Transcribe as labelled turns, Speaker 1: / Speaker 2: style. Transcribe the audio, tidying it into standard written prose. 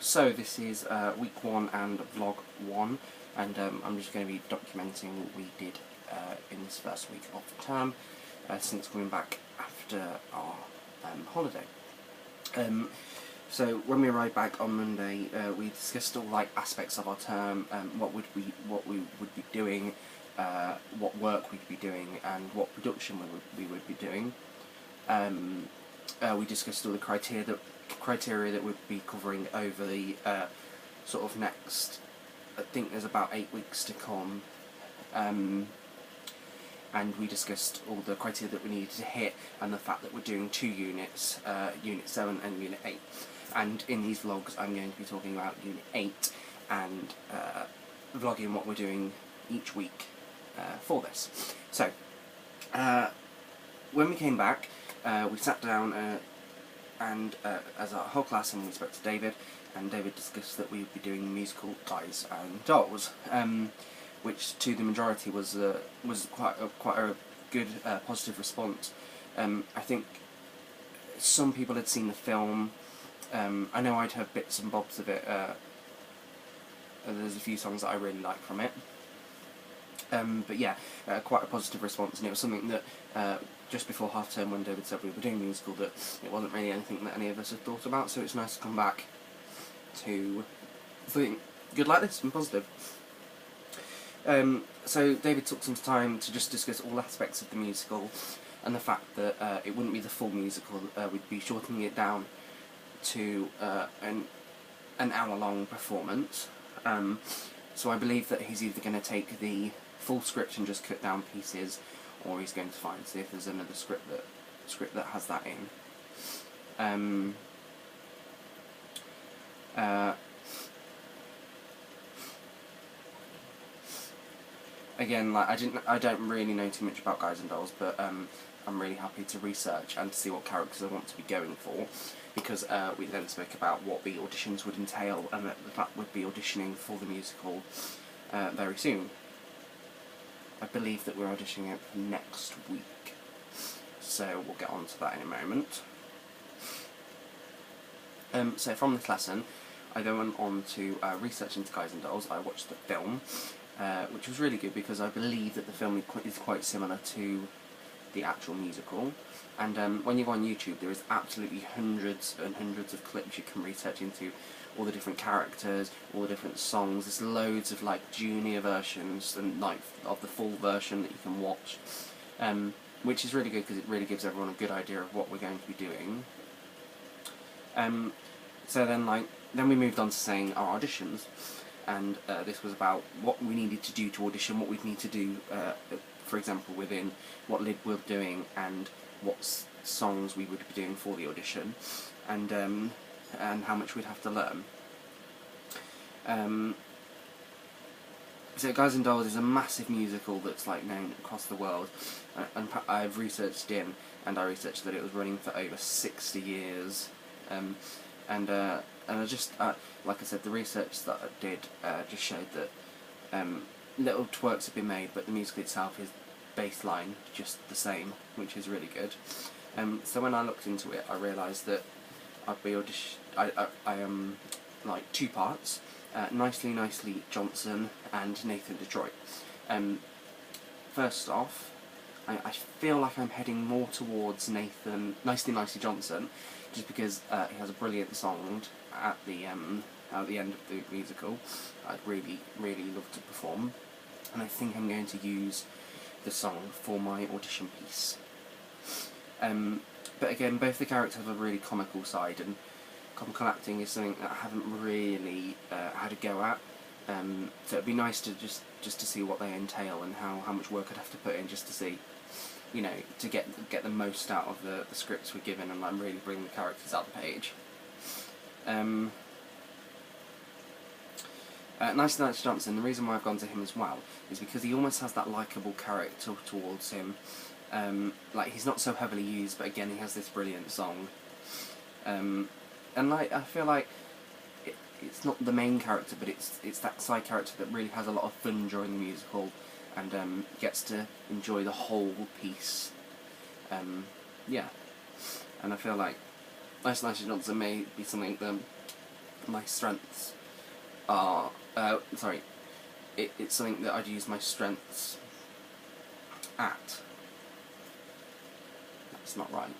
Speaker 1: So this is week 1 and vlog 1, and I'm just going to be documenting what we did in this first week of the term since coming back after our holiday. So when we arrived back on Monday, we discussed all aspects of our term, what we would be doing, what work we'd be doing, and what production we would be doing. We discussed all the criteria that we'd be covering over the sort of next, I think there's about 8 weeks to come, and we discussed all the criteria that we needed to hit and the fact that we're doing 2 units, Unit 7 and Unit 8. And in these vlogs I'm going to be talking about Unit 8 and vlogging what we're doing each week for this. So, when we came back, we sat down and as our whole class, and we spoke to David, and David discussed that we would be doing the musical Guys and Dolls, which to the majority was quite a good positive response. I think some people had seen the film. I know I'd heard bits and bobs of it. There's a few songs that I really like from it. But yeah, quite a positive response, and it was something that just before half term, when David said we were doing the musical, that it wasn't really anything that any of us had thought about, so it's nice to come back to something good like this and positive. So David took some time to just discuss all aspects of the musical and the fact that it wouldn't be the full musical, we'd be shortening it down to an hour-long performance. So I believe that he's either going to take the full script and just cut down pieces, or he's going to see if there's another script that has that in. Again, I don't really know too much about Guys and Dolls, but I'm really happy to research and to see what characters I want to be going for, because we then spoke about what the auditions would entail, and that the fact we'd be auditioning for the musical very soon. I believe that we're auditioning it for next week, so we'll get on to that in a moment. So from this lesson, I then went on to research into Guys and Dolls. I watched the film, which was really good because I believe that the film is quite similar to the actual musical. And when you go on YouTube, there is absolutely hundreds and hundreds of clips you can research into, all the different characters, all the different songs. There's loads of junior versions and of the full version that you can watch, which is really good because it really gives everyone a good idea of what we're going to be doing. So then we moved on to saying our auditions, and this was about what we needed to do to audition, what we'd need to do, for example, within what lid we're doing, and what songs we would be doing for the audition, and how much we'd have to learn. So Guys and Dolls is a massive musical that's known across the world, and I've researched in, and I researched that it was running for over 60 years, and I just, like I said, the research that I did just showed that little twerks have been made, but the musical itself is baseline just the same, which is really good. So when I looked into it, I realised that I'd be I am 2 parts, Nicely Johnson and Nathan Detroit. First off, I feel like I'm heading more towards Nicely Johnson, just because he has a brilliant song at the end of the musical. I'd really love to perform, and I think I'm going to use the song for my audition piece. But again, both the characters have a really comical side, and comical acting is something that I haven't really had a go at. So it'd be nice to just to see what they entail and how much work I'd have to put in just to see, to get the most out of the scripts we're given, and really bring the characters out the page. Nicely Johnson, the reason why I've gone to him as well is because he almost has that likeable character towards him. He's not so heavily used, but again he has this brilliant song. And I feel like it's not the main character, but it's that side character that really has a lot of fun during the musical, and gets to enjoy the whole piece. Yeah, and I feel like Nicely Johnson may be something that my strengths are, it's something that I'd use my strengths at. That's not right.